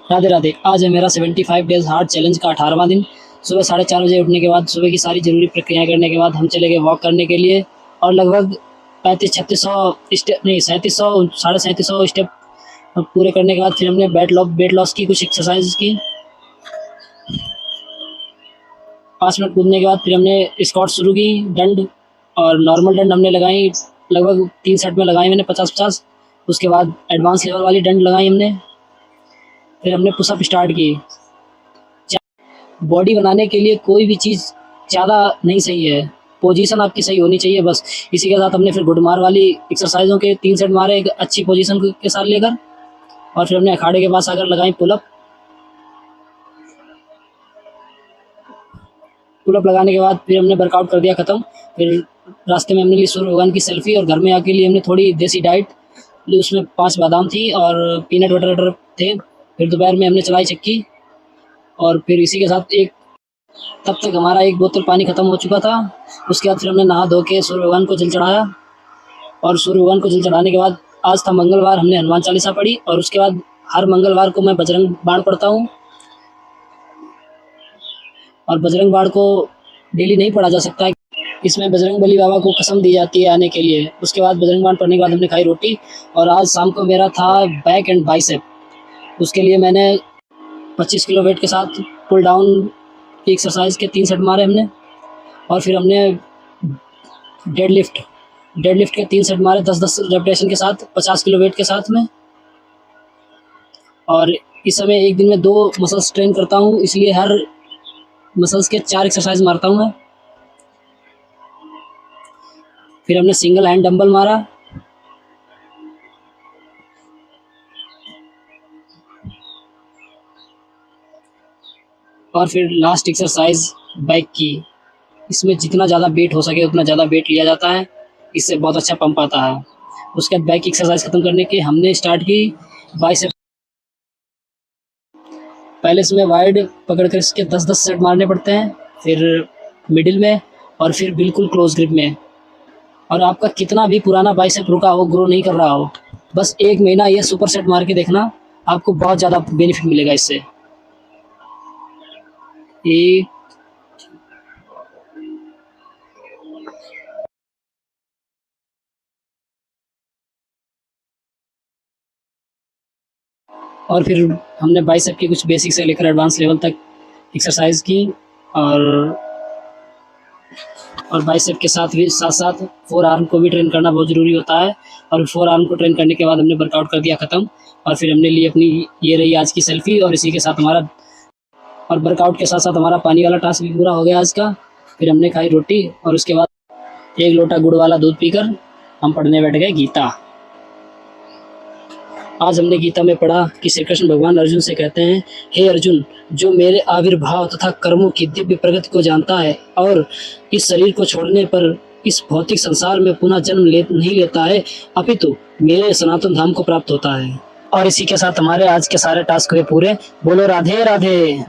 राधे राधे। आज है मेरा 75 डेज हार्ड चैलेंज का 18वां दिन। सुबह 4:30 बजे उठने के बाद सुबह की सारी ज़रूरी प्रक्रियाएँ करने के बाद हम चले गए वॉक करने के लिए और लगभग 3500-3600 स्टेप नहीं 3700 3750 स्टेप पूरे करने के बाद फिर हमने वेट लॉस की कुछ एक्सरसाइज की। 5 मिनट कूदने के बाद फिर हमने स्क्वाट शुरू की, डंड और नॉर्मल डंड हमने लगाई, लगभग 3 सेट में लगाई मैंने 50-50। उसके बाद एडवांस लेवल वाली डंड लगाई हमने। फिर हमने पुशअप स्टार्ट की। बॉडी बनाने के लिए कोई भी चीज़ ज़्यादा नहीं सही है, पोजीशन आपकी सही होनी चाहिए बस। इसी के साथ हमने फिर गुडमार वाली एक्सरसाइजों के 3 सेट मारे एक अच्छी पोजीशन के साथ लेकर, और फिर हमने अखाड़े के पास आकर लगाई पुलअप। पुलअप लगाने के बाद फिर हमने वर्कआउट कर दिया ख़त्म। फिर रास्ते में हमने ली सूर्य भगवान की सेल्फी और घर में आके लिए हमने थोड़ी देसी डाइट ली, उसमें 5 बादाम थी और पीनट बटर थे। फिर दोपहर में हमने चलाई चक्की और फिर इसी के साथ तब तक हमारा 1 बोतल पानी ख़त्म हो चुका था। उसके बाद फिर हमने नहा धो के सूर्य भगवान को जल चढ़ाया और सूर्य भगवान को जल चढ़ाने के बाद आज था मंगलवार, हमने हनुमान चालीसा पढ़ी और उसके बाद हर मंगलवार को मैं बजरंग बाण पढ़ता हूँ। और बजरंग बाण को डेली नहीं पढ़ा जा सकता है, इसमें बजरंगबली बाबा को कसम दी जाती है आने के लिए। उसके बाद बजरंग बाण पढ़ने के बाद हमने खाई रोटी और आज शाम को मेरा था बैक एंड बाइसेप। उसके लिए मैंने 25 किलो वेट के साथ पुल डाउन की एक्सरसाइज के 3 सेट मारे हमने और फिर हमने डेडलिफ्ट के 3 सेट मारे 10-10 रेपिटेशन के साथ 50 किलो वेट के साथ में। और इस समय एक दिन में 2 मसल्स ट्रेन करता हूँ, इसलिए हर मसल्स के 4 एक्सरसाइज मारता हूँ मैं। फिर हमने सिंगल हैंड डंबल मारा और फिर लास्ट एक्सरसाइज बैक की। इसमें जितना ज़्यादा वेट हो सके उतना ज़्यादा वेट लिया जाता है, इससे बहुत अच्छा पंप आता है। उसके बाद बैक की एक्सरसाइज ख़त्म करने के हमने स्टार्ट की बाइसेप। पहले इसमें वाइड पकड़ कर इसके 10-10 सेट मारने पड़ते हैं, फिर मिडिल में और फिर बिल्कुल क्लोज ग्रिप में। और आपका कितना भी पुराना बाइसेप रुका हो, ग्रो नहीं कर रहा हो, बस 1 महीना ये सुपर सेट मार के देखना, आपको बहुत ज़्यादा बेनिफिट मिलेगा इससे। एक और फिर हमने बाइसेप की कुछ बेसिक से लेकर एडवांस लेवल तक एक्सरसाइज की और बाइसेप के साथ भी साथ फोर आर्म को भी ट्रेन करना बहुत ज़रूरी होता है। और फोर आर्म को ट्रेन करने के बाद हमने वर्कआउट कर दिया ख़त्म और फिर हमने ली अपनी ये रही आज की सेल्फी और इसी के साथ हमारा और वर्कआउट के साथ साथ हमारा पानी वाला टास्क भी पूरा हो गया आज का। फिर हमने खाई रोटी और उसके बाद 1 लोटा गुड़ वाला दूध पीकर हम पढ़ने बैठ गए गीता। आज हमने गीता में पढ़ा कि श्री कृष्ण भगवान अर्जुन से कहते हैं, हे अर्जुन, जो मेरे आविर्भाव तथा कर्मों की दिव्य प्रगति को जानता है और इस शरीर को छोड़ने पर इस भौतिक संसार में पुनः जन्म नहीं लेता है, अपितु मेरे सनातन धाम को प्राप्त होता है। और इसी के साथ हमारे आज के सारे टास्क हुए पूरे। बोलो राधे राधे।